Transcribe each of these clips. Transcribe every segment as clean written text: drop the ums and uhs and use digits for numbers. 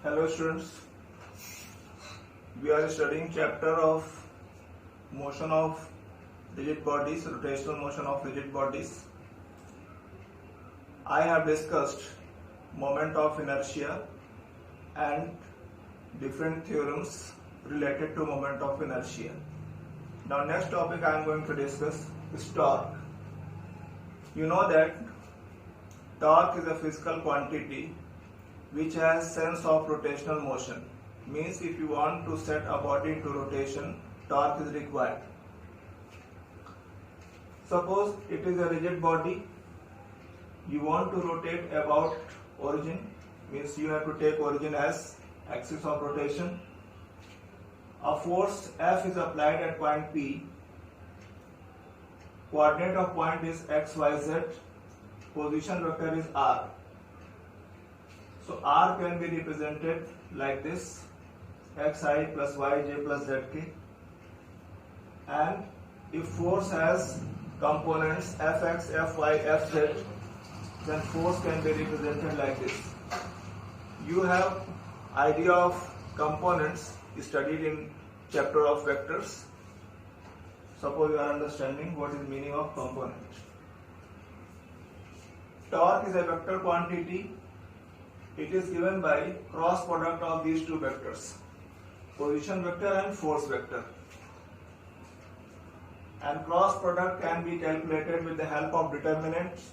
Hello students, we are studying chapter of motion of rigid bodies, rotational motion of rigid bodies. I have discussed moment of inertia and different theorems related to moment of inertia. Now next topic I am going to discuss is torque. You know that torque is a physical quantity which has sense of rotational motion. Means if you want to set a body into rotation, torque is required. Suppose it is a rigid body, you want to rotate about origin, means you have to take origin as axis of rotation. A force F is applied at point P. Coordinate of point is x, y, z. Position vector is r. So r can be represented like this: xi plus yj plus zk. And if force has components fx, fy, fz, then force can be represented like this. You have idea of components studied in chapter of vectors. Suppose you are understanding what is meaning of component. Torque is a vector quantity. It is given by cross product of these two vectors, position vector and force vector. And cross product can be calculated with the help of determinants.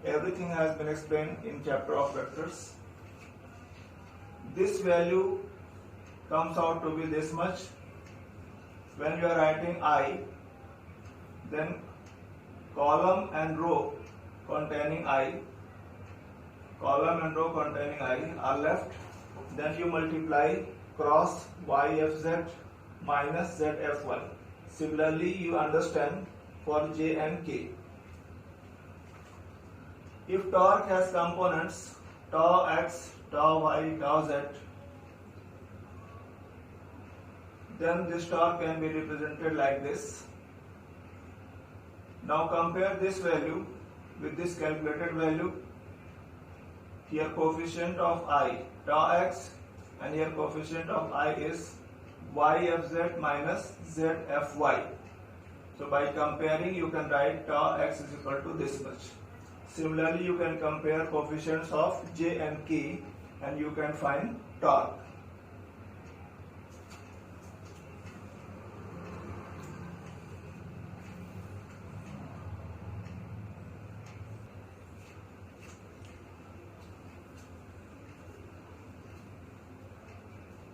Everything has been explained in chapter of vectors. This value comes out to be this much. When you are writing I, then column and row containing I are left. Then you multiply cross yfz minus zfy. Similarly, you understand for j and k. If torque has components tau x, tau y, tau z, then this torque can be represented like this. Now compare this value with this calculated value. Here coefficient of I, tau x, and here coefficient of I is yfz minus zfy. So by comparing, you can write tau x is equal to this much. Similarly, you can compare coefficients of j and k and you can find torque.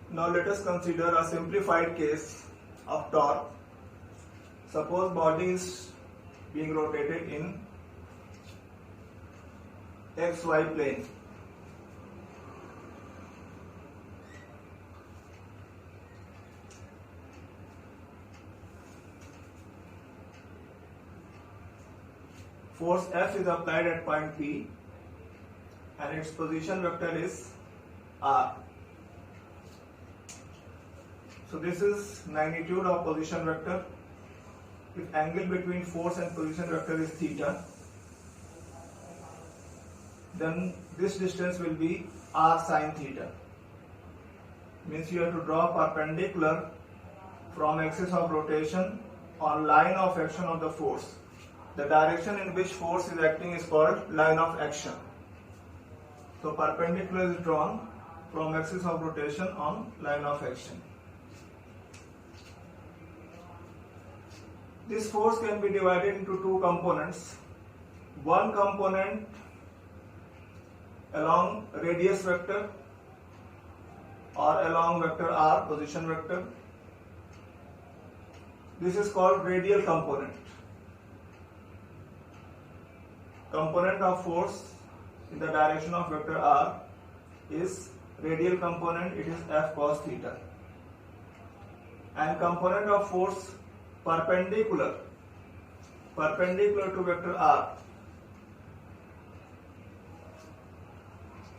Now let us consider a simplified case of torque. Suppose body is being rotated in xy plane. Force F is applied at point P and its position vector is r. So this is magnitude of position vector. If angle between force and position vector is theta, then this distance will be r sin theta. Means you have to draw perpendicular from axis of rotation on line of action of the force. The direction in which force is acting is called line of action. So perpendicular is drawn from axis of rotation on line of action. This force can be divided into two components. One component along radius vector or along vector r, position vector. This is called radial component. Component of force in the direction of vector r is radial component, it is F cos theta. And component of force perpendicular to vector r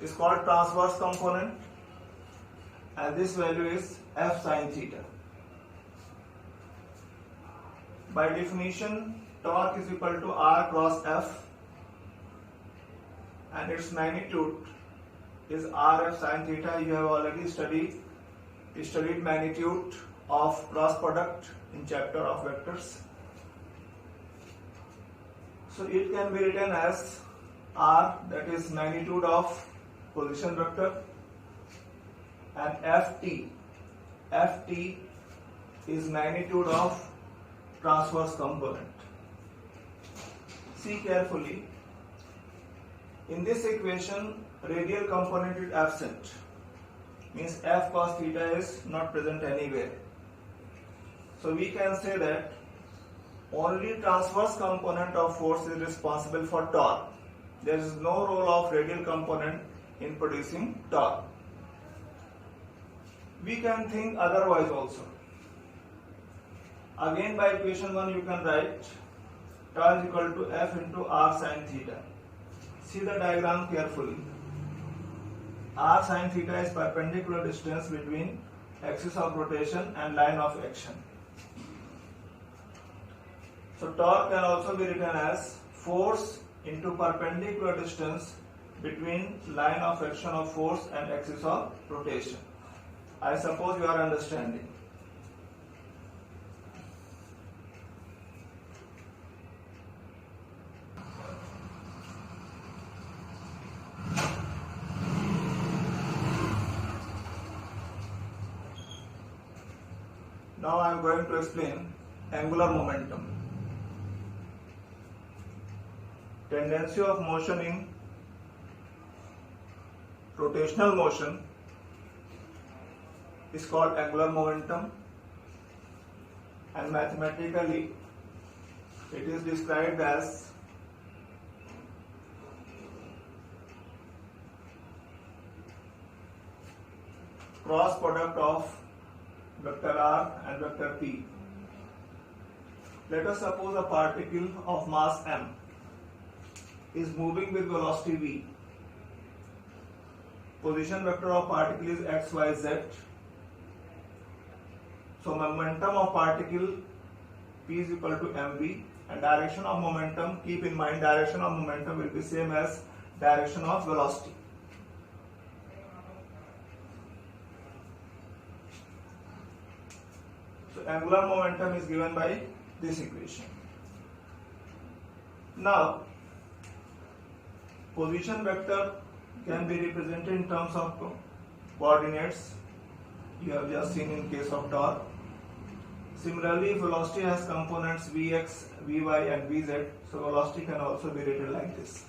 is called transverse component, and this value is F sin theta. By definition, torque is equal to R cross F, and its magnitude is RF sin theta. You have already studied magnitude of cross product in chapter of vectors. So it can be written as R, that is magnitude of position vector, and Ft is magnitude of transverse component. See carefully. In this equation, radial component is absent, means F cos theta is not present anywhere. So we can say that only transverse component of force is responsible for torque. There is no role of radial component in producing torque. We can think otherwise also. Again, by equation 1 you can write tau is equal to F into R sin theta. See the diagram carefully. R sin theta is perpendicular distance between axis of rotation and line of action. So torque can also be written as force into perpendicular distance between line of action of force and axis of rotation. I suppose you are understanding. Now I am going to explain angular momentum. Tendency of motion in rotational motion is called angular momentum, and mathematically it is described as cross product of vector r and vector p. Let us suppose a particle of mass m is moving with velocity v. Position vector of particle is x, y, z. So momentum of particle p is equal to mv, and direction of momentum, keep in mind direction of momentum will be same as direction of velocity. So angular momentum is given by this equation. Now position vector can be represented in terms of coordinates. You have just seen in case of torque. Similarly, velocity has components vx, vy and vz. So velocity can also be written like this.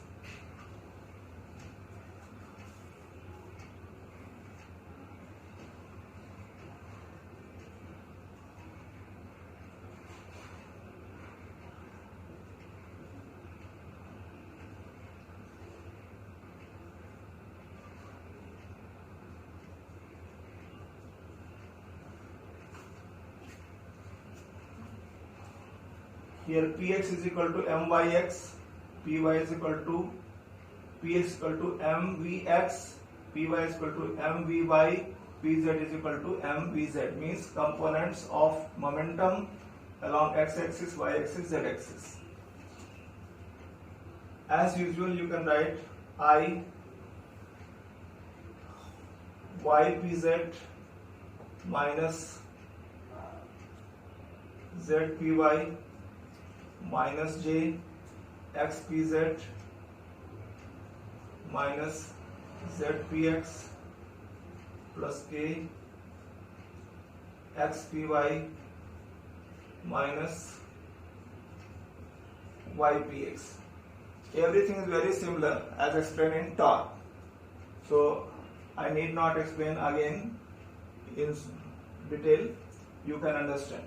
Here px is equal to myx, py is equal to px is equal to mvx, py is equal to mvy, pz is equal to mvz, means components of momentum along x-axis, y-axis, z-axis. As usual, you can write I ypz minus zpy minus j xpz minus zpx plus k xpy minus ypx. Everything is very similar as explained in torque, so I need not explain again in detail. You can understand.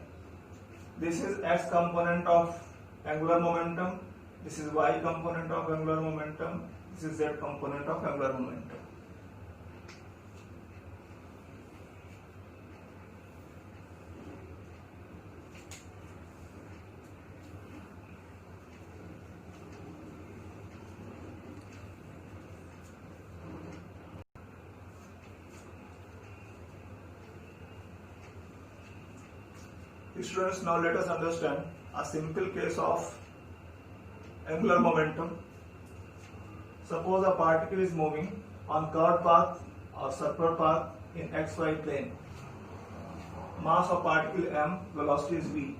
This is x component of angular momentum, this is y component of angular momentum, this is z component of angular momentum. Students, now let us understand a simple case of angular momentum. Suppose a particle is moving on curved path or circular path in xy plane. Mass of particle m, velocity is v.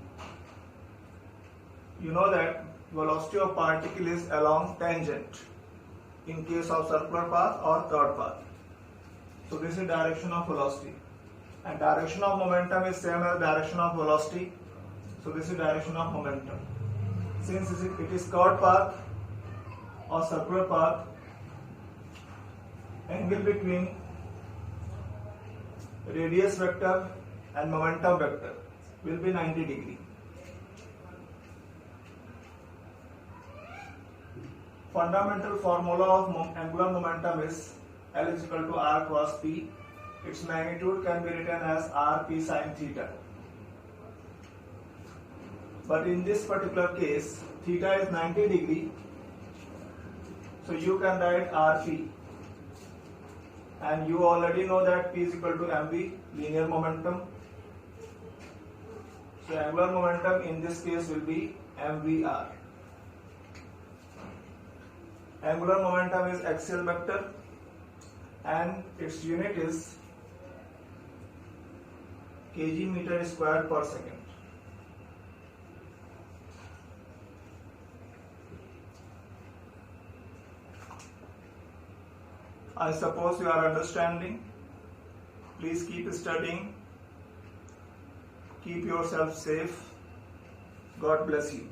You know that velocity of particle is along tangent in case of circular path or curved path. So this is direction of velocity, and direction of momentum is same as direction of velocity. So this is direction of momentum. Since it is curved path or circular path, angle between radius vector and momentum vector will be 90 degree. Fundamental formula of angular momentum is L is equal to R cross P. Its magnitude can be written as Rp sin theta. But in this particular case, theta is 90 degree. So you can write Rp. And you already know that P is equal to mv, linear momentum. So angular momentum in this case will be mvr. Angular momentum is axial vector and its unit is kg meter square per second. I suppose you are understanding. Please keep studying. Keep yourself safe. God bless you.